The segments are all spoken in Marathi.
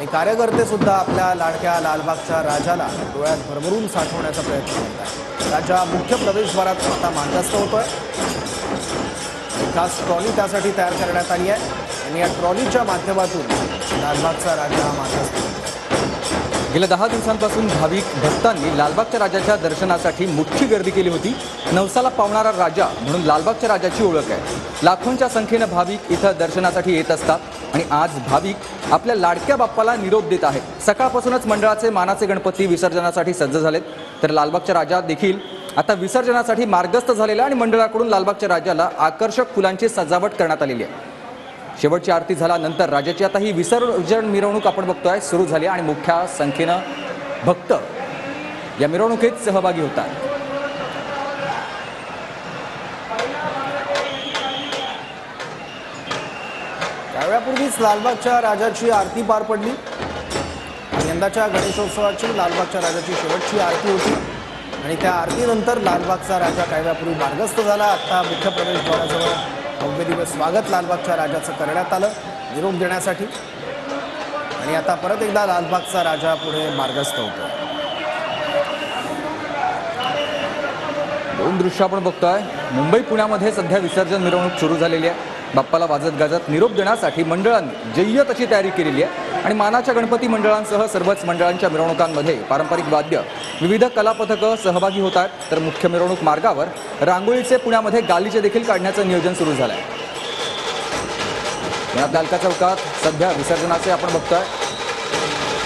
आणि कार्यकर्ते सुद्धा आपल्या लाडक्या लालबागच्या राजाला डोळ्यात भरभरून साठवण्याचा प्रयत्न करतात। राजा मुख्य प्रवेशद्वारात आता मार्गस्थ होतोय। खास ट्रॉली त्यासाठी तयार करण्यात आली आहे आणि या ट्रॉलीच्या माध्यमातून लालबागचा राजा मार्गस्थ होतोय। गेल्या 10 दिवसांपासून भाविक भक्तांनी लालबागच्या राजाच्या दर्शनासाठी मोठी गर्दी केली होती। नवसाला पावणारा राजा म्हणून लालबागच्या राजाची ओळख आहे। लाखोंच्या संख्येने भाविक इथं दर्शनासाठी येत असतात आणि आज भाविक आपल्या लाडक्या बाप्पाला निरोप देत आहेत। सकाळपासूनच मंडळाचे मानाचे गणपती विसर्जनासाठी सज्ज झालेत, तर लालबागच्या राजा देखील आता विसर्जनासाठी मार्गस्थ झालेला आणि मंडळाकडून लालबागच्या राजाला आकर्षक फुलांची सजावट करण्यात आलेली आहे। शेवटची आरती झाल्यानंतर राजाची आता ही विसर्जन मिरवणूक आपण बघतोय सुरू झाली आणि मोठ्या संख्येने भक्त या मिरवणुकीत सहभागी होतात। त्यावेळेपूर्वीच लालबागच्या राजाची आरती पार पडली। यंदाच्या गणेशोत्सवाची लालबागच्या राजाची शेवटची आरती होती आणि त्या आरतीनंतर लालबागचा राजा काही वेळापूर्वी मार्गस्थ झाला। आता मुख्य प्रवेशद्वाराजवळ भव्य दिवस स्वागत लालबागच्या राजाचं करण्यात आलं निरोप देण्यासाठी आणि आता परत एकदा लालबागचा राजा पुढे मार्गस्थ होतो। दोन दृश्य आपण बघतोय। मुंबई पुण्यामध्ये सध्या विसर्जन मिरवणूक सुरू झालेली आहे। बाप्पाला वाजत गाजत निरोप देण्यासाठी मंडळांनी जय्यत अशी तयारी केलेली आहे आणि मानाच्या गणपती मंडळांसह सर्वच मंडळांच्या मिरवणुकांमध्ये पारंपरिक वाद्य विविध कलापथकं सहभागी होत आहेत। तर मुख्य मिरवणूक मार्गावर रांगोळीचे पुण्यामध्ये गालिचे देखील काढण्याचं नियोजन सुरू झालं आहे। पुण्यात लालका चौकात सध्या विसर्जनाचे आपण बघतोय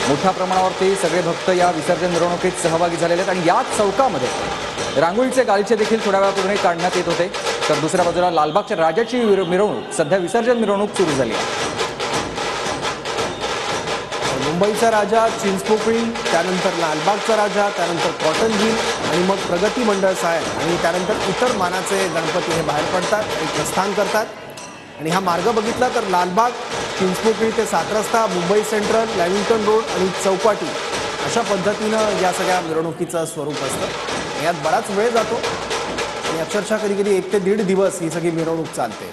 मोठ्या प्रमाणावरती सगळे भक्त या विसर्जन मिरवणुकीत सहभागी झालेले आहेत आणि याच चौकामध्ये रांगोळीचे गालिचे देखील थोड्या वेळापूर्वी काढण्यात येत होते। तर दुसऱ्या बाजूला लालबागच्या राजाची मिरवणूक सध्या विसर्जन मिरवणूक सुरू झाली आहे। मुंबईचा राजा, चिंचपोकळी, त्यानंतर लालबागचा राजा, त्यानंतर कॉटन हिल आणि मग प्रगती मंडळ साहेब आणि त्यानंतर इतर मानाचे गणपती हे बाहेर पडतात आणि प्रस्थान करतात। आणि हा मार्ग बघितला तर लालबाग, चिंचपोकळी ते 7 रस्ता, मुंबई सेंट्रल, लॅव्हिंग्टन रोड आणि चौपाटी अशा पद्धतीनं या सगळ्या मिरवणुकीचं स्वरूप असतं। यात बराच वेळ जातो आणि अक्षरशः कधी कधी 1 ते 1.5 दिवस ही सगळी मिरवणूक चालते।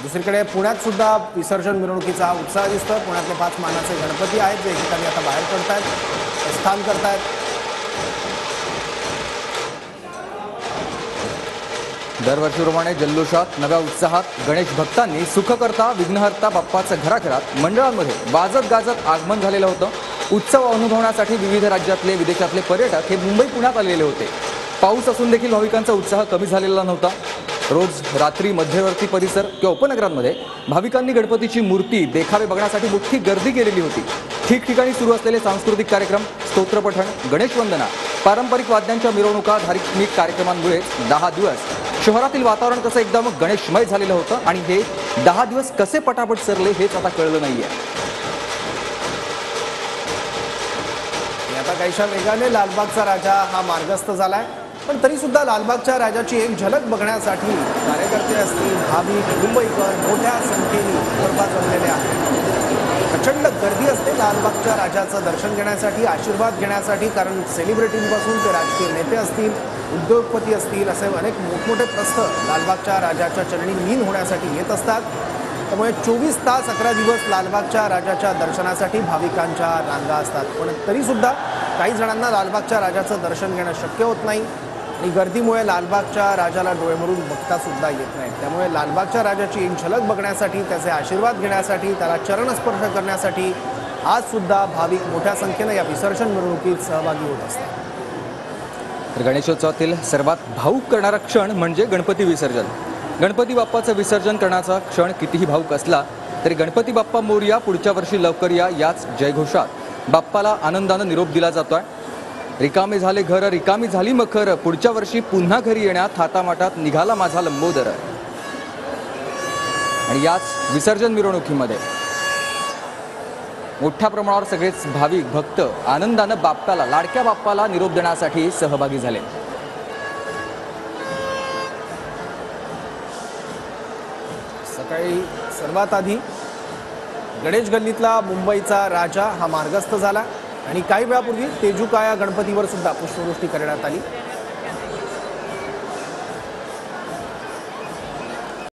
दुसरीकडे पुण्यात सुद्धा विसर्जन मिरवणुकीचा उत्साह दिसतो। पुण्यातले 5 मानाचे गणपती आहेत जे ठिकाणी आता बाहेर पडतायत, प्रस्थान करतायत। दरवर्षीप्रमाणे जल्लोषात नव्या उत्साहात गणेश भक्तांनी सुखकर्ता विघ्नहर्ता बाप्पाचं घराघरात मंडळांमध्ये वाजत गाजत आगमन झालेलं होतं। उत्सव अनुभवण्यासाठी विविध राज्यातले विदेशातले पर्यटक हे मुंबई पुण्यात आलेले होते। पाऊस असून देखील भाविकांचा उत्साह कमी झालेला नव्हता। रोज रात्री मध्यवर्ती परिसर किंवा उपनगरांमध्ये भाविकांनी गणपतीची मूर्ती देखावे बघण्यासाठी मोठी गर्दी केलेली होती। ठिकठिकाणी सुरू असलेले सांस्कृतिक कार्यक्रम, स्तोत्रपठण, गणेश वंदना, पारंपरिक वाद्यांच्या मिरवणुका, धार्मिक कार्यक्रमांमुळे 10 दिवस शहरातील वातावरण कसं एकदम गणेशमय झालेलं होतं आणि हे 10 दिवस कसे पटापट सरले हेच आता कळलं नाहीये। आता काहीशा वेगाने लालबागचा राजा हा मार्गस्थ झालाय, पण तरी सुद्धा लालबागच्या राजाची एक झलक बघण्यासाठी कार्यकर्ते असतील, भाविक, मुंबईकर मोठ्या संख्येने दरबार जमलेले आहेत। प्रचंड गर्दी असते लालबागच्या राजाचं दर्शन घेण्यासाठी, आशीर्वाद घेण्यासाठी, कारण सेलिब्रिटींपासून ते राजकीय नेते असतील, उद्योगपती असतील, असे अनेक मोठमोठे प्रस्थ लालबागच्या राजाच्या चरणी लीन होण्यासाठी येत असतात। त्यामुळे 24 तास 11 दिवस लालबागच्या राजाच्या दर्शनासाठी भाविकांच्या रांगा असतात। पण तरीसुद्धा काही जणांना लालबागच्या राजाचं दर्शन घेणं शक्य होत नाही आणि गर्दीमुळे लालबागच्या राजाला डोळेभरून बघतासुद्धा येत नाही। त्यामुळे लालबागच्या राजाची एक झलक बघण्यासाठी, त्याचे आशीर्वाद घेण्यासाठी, त्याला चरणस्पर्श करण्यासाठी आजसुद्धा भाविक मोठ्या संख्येनं या विसर्जन मिरवणुकीत सहभागी होत असतात। तर गणेशोत्सवातील सर्वात भावूक करणारा क्षण म्हणजे गणपती विसर्जन। गणपती बाप्पाचं विसर्जन करण्याचा क्षण कितीही भावूक असला तरी गणपती बाप्पा मोरया, पुढच्या वर्षी लवकर या, याच जयघोषात बाप्पाला आनंदानं निरोप दिला जातोय। रिकामे झाले घर, रिकामी झाली मखर, पुढच्या वर्षी पुन्हा घरी येण्यात थाटामाटात निघाला माझा लंबोदर। आणि याच विसर्जन मिरवणुकीमध्ये मोठ्या प्रमाणावर सगळेच भाविक भक्त आनंदानं बाप्पाला, लाडक्या बाप्पाला निरोप देण्यासाठी सहभागी झाले। सकाळी सर्वात आधी गणेश गल्लीतला मुंबईचा राजा हा मार्गस्थ झाला आणि काही वेळापूर्वी तेजुकाया गणपतीवर सुद्धा पुष्पवृष्टी करण्यात आली।